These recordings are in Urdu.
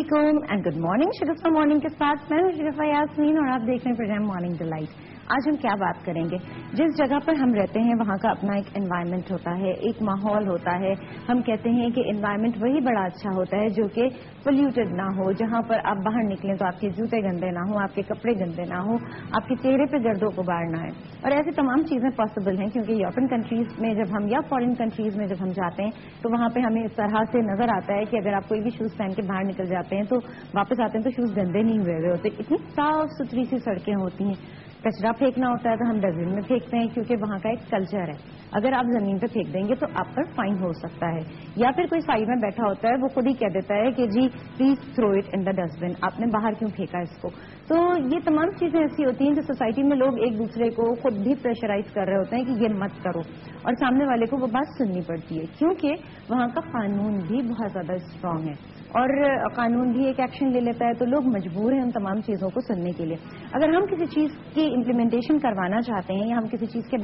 علیکم and good morning. Shagufta morning کے ساتھ میں ہوں شگفتہ یاسمین اور آپ دیکھ رہے ہیں پروگرام مارننگ ڈیلائٹ. آج ہم کیا بات کریں گے؟ جس جگہ پر ہم رہتے ہیں وہاں کا اپنا ایک انوائرمنٹ ہوتا ہے, ایک ماحول ہوتا ہے. ہم کہتے ہیں کہ انوائرمنٹ وہی بڑا اچھا ہوتا ہے جو کہ پولیوٹڈ نہ ہو, جہاں پر آپ باہر نکلیں تو آپ کے جوتے گندے نہ ہوں, آپ کے کپڑے گندے نہ ہوں, آپ کے چہرے پہ گرد و غبار نہ ہے. اور ایسی تمام چیزیں پاسبل ہیں کیونکہ یورپین کنٹریز میں جب ہم یا فارن کنٹریز میں جب ہم جاتے ہیں تو وہاں پہ ہمیں اس طرح سے نظر آتا ہے کہ اگر آپ کوئی بھی شوز پہن کے باہر نکل جاتے ہیں تو واپس آتے ہیں تو شوز گندے نہیں ہوئے ہوتے. اتنی صاف ستھری سی سڑکیں ہوتی ہیں. کچرا پھینکنا ہوتا ہے تو ہم ڈسٹ بن میں پھینکتے ہیں کیونکہ وہاں کا ایک کلچر ہے. اگر آپ زمین پہ پھینک دیں گے تو آپ پر فائن ہو سکتا ہے, یا پھر کوئی سائڈ میں بیٹھا ہوتا ہے وہ خود ہی کہہ دیتا ہے کہ جی please throw it in the dustbin, آپ نے باہر کیوں پھینکا اس کو. تو یہ تمام چیزیں ایسی ہوتی ہیں کہ سوسائٹی میں لوگ ایک دوسرے کو خود بھی پریشرائز کر رہے ہوتے ہیں کہ یہ مت کرو, اور سامنے والے کو وہ بات سننی پڑتی ہے کیونکہ وہاں کا قانون بھی بہت زیادہ اسٹرانگ ہے اور قانون بھی ایک ایکشن لے لیتا ہے. تو لوگ مجبور ہیں ان تمام چیزوں کو سننے کے لیے. اگر ہم کسی چیز کی امپلیمنٹیشن کروانا چاہتے ہیں یا ہم کسی چیز کے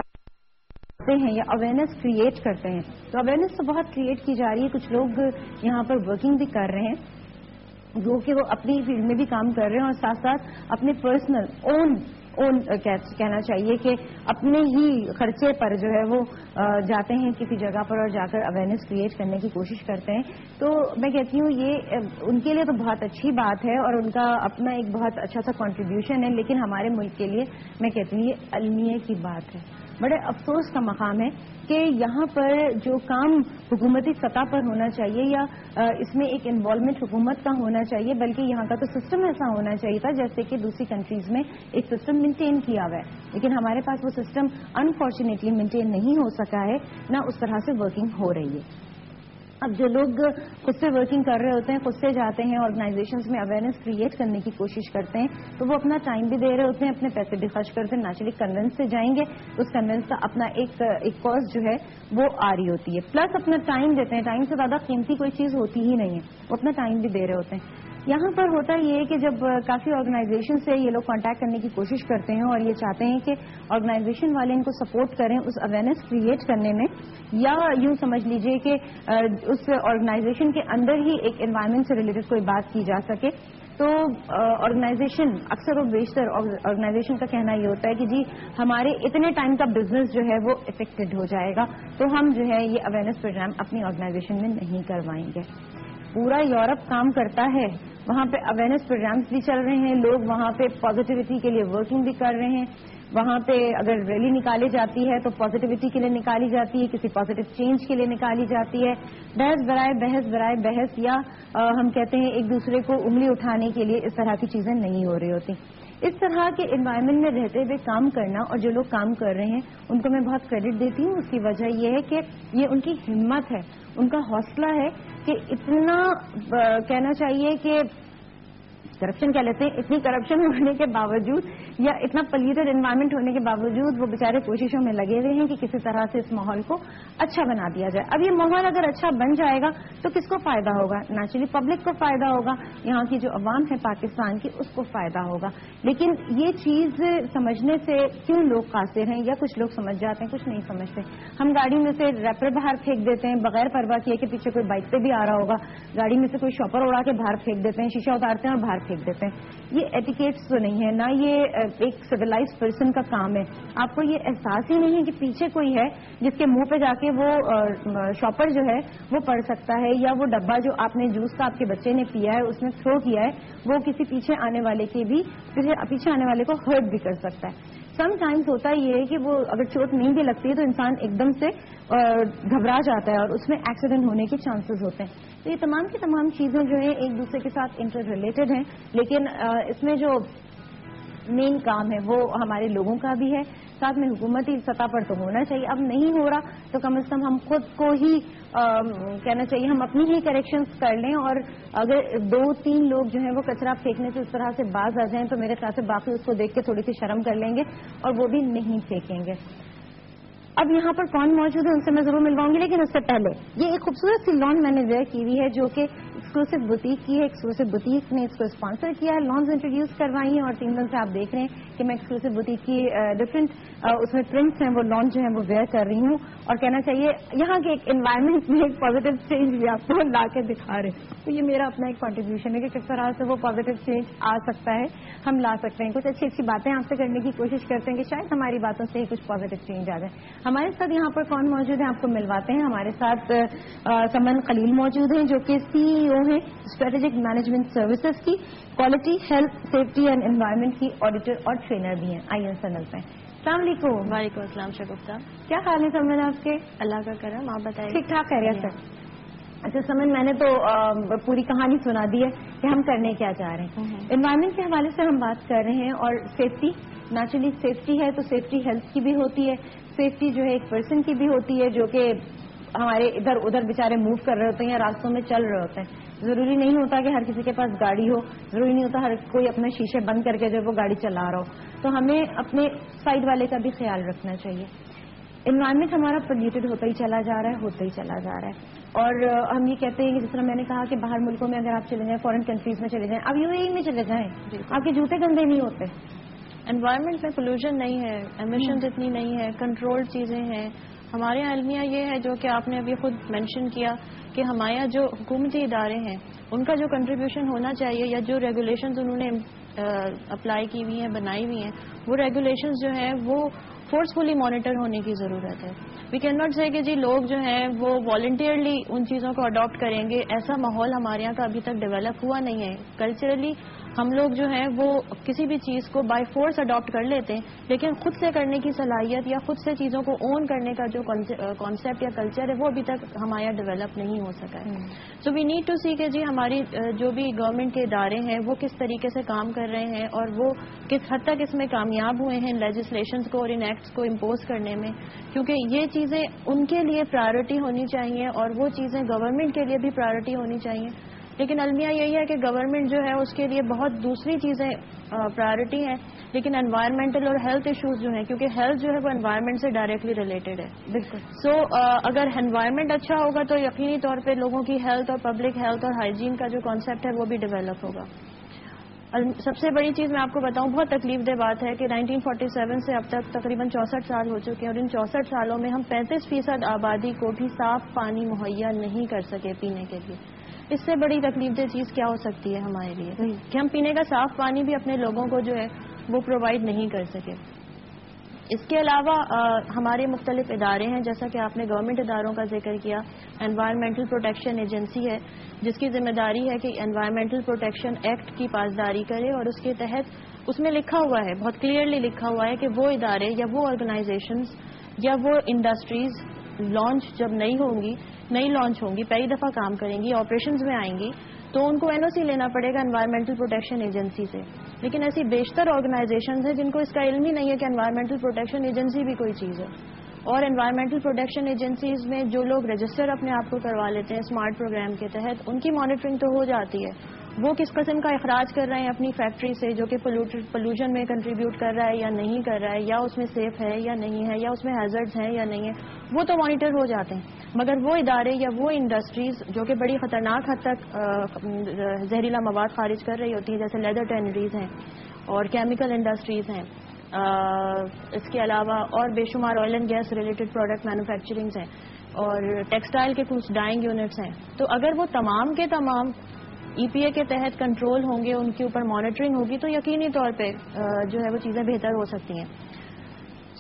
ہیں یا اویئرنیس کریٹ کرتے ہیں تو اویئرنیس تو بہت کریٹ کی جا رہی ہے. کچھ لوگ یہاں پر ورکنگ بھی کر رہے ہیں جو کہ وہ اپنی فیلڈ میں بھی کام کر رہے ہیں اور ساتھ ساتھ اپنے پرسنل اون کہنا چاہیے کہ اپنے ہی خرچے پر جو ہے وہ جاتے ہیں کسی جگہ پر اور جا کر اویئرنیس کریٹ کرنے کی کوشش کرتے ہیں. تو میں کہتی ہوں یہ ان کے لیے تو بہت اچھی بات ہے اور ان کا اپنا ایک بہت اچھا سا کنٹریبیوشن ہے, لیکن ہمارے ملک کے لیے میں کہتی ہوں یہ المیہ کی بات ہے. بڑے افسوس کا مقام ہے کہ یہاں پر جو کام حکومتی سطح پر ہونا چاہیے یا اس میں ایک انوالومنٹ حکومت کا ہونا چاہیے, بلکہ یہاں کا تو سسٹم ایسا ہونا چاہیے تھا جیسے کہ دوسری کنٹریز میں ایک سسٹم مینٹین کیا ہوا ہے, لیکن ہمارے پاس وہ سسٹم انفارچونیٹلی مینٹین نہیں ہو سکا ہے, نہ اس طرح سے ورکنگ ہو رہی ہے. اب جو لوگ خود سے ورکنگ کر رہے ہوتے ہیں, خود سے جاتے ہیں آرگنائزیشنز میں اویئرنیس کریٹ کرنے کی کوشش کرتے ہیں, تو وہ اپنا ٹائم بھی دے رہے ہوتے ہیں, اپنے پیسے بھی خرچ کرتے ہیں. نیچرلی کنونس سے جائیں گے تو اس کنونس کا اپنا ایک کاسٹ جو ہے وہ آ رہی ہوتی ہے, پلس اپنا ٹائم دیتے ہیں. ٹائم سے زیادہ قیمتی کوئی چیز ہوتی ہی نہیں ہے, وہ اپنا ٹائم بھی دے رہے ہوتے ہیں. یہاں پر ہوتا یہ ہے کہ جب کافی آرگنائزیشن سے یہ لوگ کانٹیکٹ کرنے کی کوشش کرتے ہیں اور یہ چاہتے ہیں کہ آرگنائزیشن والے ان کو سپورٹ کریں اس اویئرنیس کریٹ کرنے میں, یا یوں سمجھ لیجئے کہ اس آرگنائزیشن کے اندر ہی ایک انوائرمنٹ سے ریلیٹڈ کوئی بات کی جا سکے, تو آرگنائزیشن اکثر و بیشتر آرگنائزیشن کا کہنا یہ ہوتا ہے کہ جی ہمارے اتنے ٹائم کا بزنس جو ہے وہ افیکٹڈ ہو جائے گا, تو ہم جو ہے یہ اویئرنیس پروگرام اپنی آرگنائزیشن میں نہیں کروائیں گے. پورا یورپ کام کرتا ہے, وہاں پہ اویئرنیس پروگرامز بھی چل رہے ہیں, لوگ وہاں پہ پازیٹیوٹی کے لیے ورکنگ بھی کر رہے ہیں. وہاں پہ اگر ریلی نکالی جاتی ہے تو پازیٹیوٹی کے لیے نکالی جاتی ہے, کسی پازیٹیو چینج کے لیے نکالی جاتی ہے. بحث برائے بحث یا ہم کہتے ہیں ایک دوسرے کو انگلی اٹھانے کے لیے اس طرح کی چیزیں نہیں ہو رہی ہوتی. اس طرح کے انوائرمنٹ میں رہتے ہوئے کام کرنا, اور جو لوگ کام کر رہے ہیں ان کو میں بہت کریڈٹ دیتی ہوں. اس کی وجہ یہ ہے کہ یہ ان کی ہمت ہے, ان کا حوصلہ ہے کہ اتنا کہنا چاہیے کہ کرپشن کہہ لیتے ہیں, اتنی کرپشن ہونے کے باوجود یا اتنا پلیوٹڈ انوائرمنٹ ہونے کے باوجود وہ بیچارے کوششوں میں لگے ہوئے ہیں کہ کسی طرح سے اس ماحول کو اچھا بنا دیا جائے. اب یہ ماحول اگر اچھا بن جائے گا تو کس کو فائدہ ہوگا؟ نیچرلی پبلک کو فائدہ ہوگا, یہاں کی جو عوام ہے پاکستان کی اس کو فائدہ ہوگا. لیکن یہ چیز سمجھنے سے کیوں لوگ قاصر ہیں, یا کچھ لوگ سمجھ جاتے ہیں کچھ نہیں سمجھتے. ہم گاڑی میں سے ریپر باہر پھینک دیتے ہیں بغیر پرواہ کیے کہ پیچھے کوئی بائک پہ بھی آ رہا ہوگا, گاڑی میں سے کوئی شاپر اڑا کے باہر پھینک دیتے ہیں, شیشہ اتارتے ہیں اور باہر پھینک دیتے ہیں. یہ ایٹیکیٹس تو نہیں ہے, نہ یہ ایک سویلائز پرسن کا کام ہے. آپ کو یہ احساس ہی نہیں ہے کہ پیچھے کوئی ہے جس کے منہ پہ جا کے وہ شاپر جو ہے وہ پڑ سکتا ہے, یا وہ ڈبہ جو آپ نے جوس کا آپ کے بچے نے پیا ہے اس نے تھرو کیا ہے وہ کسی پیچھے آنے والے کے بھی پیچھے آنے والے کو ہرٹ بھی کر سکتا ہے. سم ٹائمز ہوتا یہ ہے کہ وہ اگر چوٹ نہیں بھی لگتی ہے تو انسان ایک دم سے گھبرا جاتا ہے اور اس میں ایکسیڈنٹ ہونے کے چانسز ہوتے ہیں. تو یہ تمام کی تمام چیزیں جو ہیں ایک دوسرے کے ساتھ انٹر ریلیٹڈ ہیں, لیکن اس میں جو مین کام ہے وہ ہمارے لوگوں کا بھی ہے, ساتھ میں حکومتی سطح پر تو ہونا چاہیے. اب نہیں ہو رہا تو کم از کم ہم خود کو ہی کہنا چاہیے ہم اپنی ہی کریکشنز کر لیں, اور اگر 2-3 لوگ جو ہیں وہ کچرا پھینکنے سے اس طرح سے باز آ جائیں تو میرے خیال سے باقی اس کو دیکھ کے تھوڑی سی شرم کر لیں گے اور وہ بھی نہیں پھینکیں گے. اب یہاں پر کون موجود ہے ان سے میں ضرور ملواؤں گی, لیکن اس سے پہلے یہ ایک خوبصورت سی لان میں نے ویئر کی ہوئی ہے جو کہ ایکسکلوسو بوتیک کی ہے. ایکسکلوسو بوتیک نے اس کو اسپانسر کیا ہے, لانز انٹروڈیوس کروائی ہیں, اور 3 دن سے آپ دیکھ رہے ہیں کہ میں ایکسکلوسو بوتیک کی ڈفرینٹ اس میں پرنٹس ہیں, وہ لانچ جو ہیں وہ ویئر کر رہی ہوں. اور کہنا چاہیے یہاں کے ایک انوائرمنٹ میں ایک پازیٹیو چینج بھی آپ کو لا کے دکھا رہے ہیں. تو یہ میرا اپنا ایک کنٹریبیوشن ہے کہ کس طرح سے وہ پازیٹیو چینج آ سکتا ہے, ہم لا سکتے ہیں. کچھ اچھی اچھی باتیں آپ سے کرنے کی کوشش کرتے ہیں کہ شاید ہماری باتوں سے ہی کچھ پازیٹیو چینج آ جائے. ہمارے ساتھ یہاں پر کون موجود ہیں آپ کو ملواتے ہیں. ہمارے ساتھ سمن خلیل موجود ہیں جو کہ CEO ہیں اسٹریٹجک مینجمنٹ سروسز کی, quality health safety and environment کی آڈیٹر اور ٹرینر بھی ہیں. آئیے ان سے ملتے ہیں. السلام علیکم. وعلیکم السلام شگفتہ. کیا حال ہے سمن آپ کے؟ اللہ کا کرم, آپ بتائیے. ٹھیک ٹھاک ہے سر. اچھا سمن, میں نے تو پوری کہانی سنا دی ہے کہ ہم کرنے کیا چاہ رہے ہیں. انوائرمنٹ کے حوالے سے ہم بات کر رہے ہیں, اور سیفٹی نیچرلی سیفٹی ہے تو سیفٹی ہیلتھ کی بھی ہوتی ہے, سیفٹی جو ہے ایک پرسن کی بھی ہوتی ہے جو کہ ہمارے ادھر ادھر بےچارے موو کر رہے ہوتے ہیں یا راستوں میں چل رہے ہوتے ہیں. ضروری نہیں ہوتا کہ ہر کسی کے پاس گاڑی ہو, ضروری نہیں ہوتا ہر کوئی اپنے شیشے بند کر کے جو وہ گاڑی چلا رہا ہو. تو ہمیں اپنے سائڈ والے کا بھی خیال رکھنا چاہیے. انوائرمنٹ ہمارا پولیوٹیڈ ہوتا ہی چلا جا رہا ہے, ہوتا ہی چلا جا رہا ہے. اور ہم یہ کہتے ہیں کہ جس طرح میں نے کہا کہ باہر ملکوں میں اگر آپ چلے جائیں, فورن کنٹریز میں چلے جائیں, اب UAE میں چلے جائیں, آپ کے جوتے گندے نہیں ہوتے. انوائرمنٹ میں پولوشن نہیں ہے, ایمیشنز اتنی نہیں ہے, کنٹرولڈ چیزیں ہیں. ہمارے یہاں المیہ یہ ہے جو کہ آپ نے ابھی خود مینشن کیا کہ ہمارے یہاں جو حکومتی ادارے ہیں ان کا جو کنٹریبیوشن ہونا چاہیے, یا جو ریگولیشنز انہوں نے اپلائی کی ہوئی ہیں, بنائی ہوئی ہیں, وہ ریگولیشنز جو ہیں وہ فورسفلی مانیٹر ہونے کی ضرورت ہے. وی کین ناٹ سے کہ جی لوگ جو ہیں وہ والنٹیئرلی ان چیزوں کو اڈاپٹ کریں گے. ایسا ماحول ہمارے یہاں کا ابھی تک ڈیولپ ہوا نہیں ہے. کلچرلی ہم لوگ جو ہیں وہ کسی بھی چیز کو بائی فورس اڈاپٹ کر لیتے ہیں, لیکن خود سے کرنے کی صلاحیت یا خود سے چیزوں کو اون کرنے کا جو کانسیپٹ یا کلچر ہے وہ ابھی تک ہمارے یہاں ڈیولپ نہیں ہو سکا ہے. سو وی نیڈ ٹو سی کہ جی ہماری جو بھی گورنمنٹ کے ادارے ہیں وہ کس طریقے سے کام کر رہے ہیں, اور وہ کس حد تک اس میں کامیاب ہوئے ہیں لیجسلیشنز کو اور ان ایکٹس کو امپوز کرنے میں, کیونکہ یہ چیزیں ان کے لیے پرائرٹی ہونی چاہیے اور وہ چیزیں گورنمنٹ کے لیے بھی پرائرٹی ہونی چاہیے. لیکن المیہ یہی ہے کہ گورنمنٹ جو ہے اس کے لیے بہت دوسری چیزیں پرائرٹی ہیں, لیکن انوائرمنٹل اور ہیلتھ ایشوز جو ہیں, کیونکہ ہیلتھ جو ہے وہ انوائرمنٹ سے ڈائریکٹلی ریلیٹڈ ہے. بالکل. سو اگر انوائرمنٹ اچھا ہوگا تو یقینی طور پہ لوگوں کی ہیلتھ اور پبلک ہیلتھ اور ہائیجین کا جو کانسیپٹ ہے وہ بھی ڈیولپ ہوگا. سب سے بڑی چیز میں آپ کو بتاؤں, بہت تکلیف دہ بات ہے کہ 1947 سے اب تک تقریباً 64 سال ہو چکے ہیں, اور ان 64 سالوں میں ہم 35% آبادی کو بھی صاف پانی مہیا نہیں کر سکے پینے کے لیے. اس سے بڑی تکلیف دہ چیز کیا ہو سکتی ہے ہمارے لیے کہ ہم پینے کا صاف پانی بھی اپنے لوگوں کو جو ہے وہ پرووائڈ نہیں کر سکے. اس کے علاوہ ہمارے مختلف ادارے ہیں, جیسا کہ آپ نے گورنمنٹ اداروں کا ذکر کیا. انوائرمنٹل پروٹیکشن ایجنسی ہے جس کی ذمہ داری ہے کہ انوائرمنٹل پروٹیکشن ایکٹ کی پاسداری کرے, اور اس کے تحت اس میں لکھا ہوا ہے, بہت کلیئرلی لکھا ہوا ہے کہ وہ ادارے یا وہ آرگنائزیشنز یا وہ انڈسٹریز لانچ جب نئی لانچ ہوں گی, پہلی دفعہ کام کریں گی, آپریشنز میں آئیں گی, تو ان کو NOC لینا پڑے گا انوائرمنٹل پروٹیکشن ایجنسی سے. لیکن ایسی بیشتر آرگنائزیشنز ہیں جن کو اس کا علم ہی نہیں ہے کہ انوائرمنٹل پروٹیکشن ایجنسی بھی کوئی چیز ہے. اور انوائرمنٹل پروٹیکشن ایجنسیز میں جو لوگ رجسٹر اپنے آپ کو کروا لیتے ہیں اسمارٹ پروگرام کے تحت, ان کی مانیٹرنگ تو ہو جاتی ہے. وہ کس قسم کا اخراج کر رہے ہیں اپنی فیکٹری سے جو کہ پولوشن میں کنٹریبیوٹ کر رہا ہے یا نہیں کر رہا ہے, یا اس میں سیف ہے یا نہیں ہے, یا اس میں ہیزرڈز ہیں یا نہیں ہے, وہ تو مانیٹر ہو جاتے ہیں. مگر وہ ادارے یا وہ انڈسٹریز جو کہ بڑی خطرناک حد تک زہریلا مواد خارج کر رہی ہوتی ہیں, جیسے لیدر ٹینریز ہیں اور کیمیکل انڈسٹریز ہیں, اس کے علاوہ اور بے شمار oil and gas related product manufacturings ہیں, اور ٹیکسٹائل کے کچھ ڈائنگ یونٹس ہیں. تو اگر وہ تمام کے تمام EPA کے تحت کنٹرول ہوں گے, ان کے اوپر مانیٹرنگ ہوگی, تو یقینی طور پہ جو ہے وہ چیزیں بہتر ہو سکتی ہیں.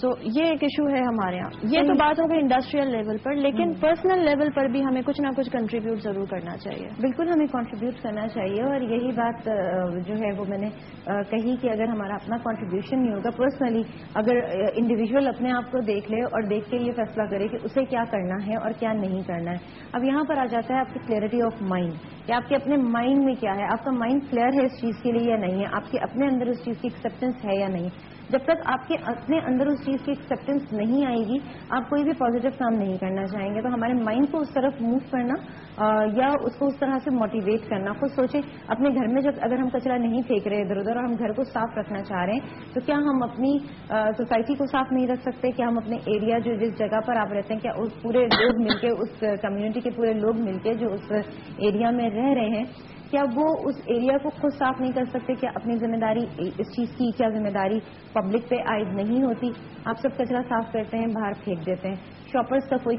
سو یہ ایک ایشو ہے ہمارے یہاں. یہ تو بات ہوگی انڈسٹریل لیول پر, لیکن پرسنل لیول پر بھی ہمیں کچھ نہ کچھ کنٹریبیوٹ ضرور کرنا چاہیے. بالکل ہمیں کنٹریبیوٹ کرنا چاہیے, اور یہی بات جو ہے وہ میں نے کہی کہ اگر ہمارا اپنا کنٹریبیوشن نہیں ہوگا پرسنلی, اگر انڈیویجول اپنے آپ کو دیکھ لے اور دیکھ کے یہ فیصلہ کرے کہ اسے کیا کرنا ہے اور کیا نہیں کرنا ہے. اب یہاں پر آ جاتا ہے آپ کی کلیئرٹی آف مائنڈ, کہ آپ کے اپنے مائنڈ میں کیا ہے, آپ کا مائنڈ کلیئر ہے اس چیز کے لیے یا نہیں ہے, آپ کے اپنے اندر اس چیز کی ایکسیپٹنس ہے یا نہیں. جب تک آپ کے اپنے اندر اس چیز کی ایکسیپٹنس نہیں آئے گی آپ کوئی بھی پازیٹیو کام نہیں کرنا چاہیں گے. تو ہمارے مائنڈ کو اس طرف موو کرنا یا اس کو اس طرح سے موٹیویٹ کرنا. خود سوچیں اپنے گھر میں جب اگر ہم کچرا نہیں پھینک رہے ادھر ادھر اور ہم گھر کو صاف رکھنا چاہ رہے ہیں تو کیا ہم اپنی سوسائٹی کو صاف نہیں رکھ سکتے؟ کیا ہم اپنے ایریا جو جس جگہ پر آپ رہتے ہیں کیا اس پورے لوگ مل کے اس کمیونٹی کے پورے لوگ مل کے جو اس ایریا میں رہ رہے ہیں کیا وہ اس ایریا کو خود صاف نہیں کر سکتے؟ کیا اپنی ذمہ داری اس چیز کی کیا ذمہ داری پبلک پہ عائد نہیں ہوتی؟ آپ سب کچرا صاف کرتے ہیں باہر پھینک دیتے ہیں. شاپرز کا کوئی